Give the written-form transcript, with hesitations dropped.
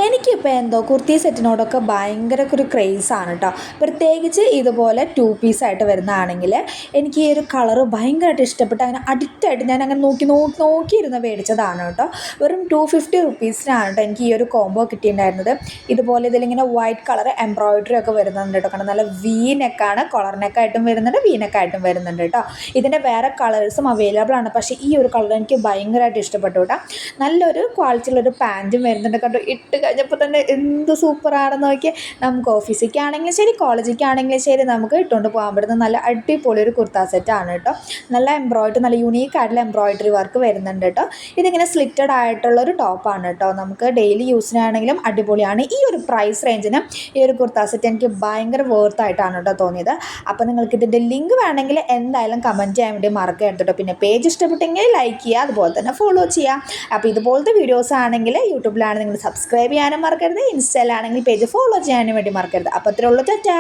എനിക്കിപ്പോൾ എന്തോ കുർത്തി സെറ്റിനോടൊക്കെ ഭയങ്കര ഒരു ക്രേസാണ് കേട്ടോ. പ്രത്യേകിച്ച് ഇതുപോലെ ടു പീസായിട്ട് വരുന്നതാണെങ്കിൽ എനിക്ക് ഈ ഒരു കളറ് ഭയങ്കരമായിട്ട് ഇഷ്ടപ്പെട്ട് അങ്ങനെ അഡിക്റ്റായിട്ട് ഞാൻ അങ്ങനെ നോക്കിയിരുന്ന് മേടിച്ചതാണ് കേട്ടോ. വെറും 250 റുപ്പീസിനാണ് കേട്ടോ എനിക്ക് ഈ ഒരു കോംബോ കിട്ടിയിട്ടുണ്ടായിരുന്നത്. ഇതുപോലെ ഇതിലിങ്ങനെ വൈറ്റ് കളർ എംബ്രോയിഡറി ഒക്കെ വരുന്നുണ്ട് കേട്ടോ. കാരണം നല്ല വി നെക്കാണ്, കൊളർ നെക്കായിട്ടും വരുന്നുണ്ട്, വി നെക്കായിട്ടും വരുന്നുണ്ട് കേട്ടോ. ഇതിൻ്റെ വേറെ കളേഴ്സും അവൈലബിൾ ആണ്. പക്ഷേ ഈ ഒരു കളർ എനിക്ക് ഭയങ്കരമായിട്ട് ഇഷ്ടപ്പെട്ടു കേട്ടോ. നല്ലൊരു ക്വാളിറ്റിയുള്ളൊരു പാൻറ്റും വരുന്നുണ്ട് കേട്ടോ. ഇട്ട് കഴിഞ്ഞപ്പോൾ തന്നെ എന്ത് സൂപ്പറാണെന്ന് നോക്കിയാൽ നമുക്ക് ഓഫീസിലേക്കാണെങ്കിലും ശരി കോളേജിലേക്കാണെങ്കിലും ശരി നമുക്ക് ഇട്ടുകൊണ്ട് പോകാൻ പറ്റുന്ന നല്ല അടിപൊളി ഒരു കുർത്ത സെറ്റാണ് കേട്ടോ. നല്ല എംബ്രോയിഡറി, നല്ല യുണീക്ക് ആയിട്ടുള്ള എംബ്രോയിഡറി വർക്ക് വരുന്നുണ്ട് കേട്ടോ. ഇതിങ്ങനെ സ്ലിറ്റഡ് ആയിട്ടുള്ളൊരു ടോപ്പാണ് കേട്ടോ. നമുക്ക് ഡെയിലി യൂസിനാണെങ്കിലും അടിപൊളിയാണ്. ഈ ഒരു പ്രൈസ് റേഞ്ചിന് ഈ ഒരു കുർത്ത സെറ്റ് എനിക്ക് ഭയങ്കര വേർത്തായിട്ടാണ് കേട്ടോ തോന്നിയത്. അപ്പോൾ നിങ്ങൾക്ക് ഇതിൻ്റെ ലിങ്ക് വേണമെങ്കിൽ എന്തായാലും കമൻറ്റ് ചെയ്യാൻ വേണ്ടി മറക്കരുത് കേട്ടോ. പിന്നെ പേജ് ഇഷ്ടപ്പെട്ടെങ്കിൽ ലൈക്ക് ചെയ്യുക, അതുപോലെ തന്നെ ഫോളോ ചെയ്യുക. അപ്പോൾ ഇതുപോലത്തെ വീഡിയോസ് ആണെങ്കിൽ യൂട്യൂബിലാണ് നിങ്ങൾ സബ്സ്ക്രൈബ് ചെയ്യാനും മറക്കരുത്, ഇൻസ്റ്റയിലാണെങ്കിൽ പേജ് ഫോളോ ചെയ്യാനും വേണ്ടി മറക്കരുത്. അപ്പോൾ അത്രേ ഉള്ളൂ. ടാറ്റാ.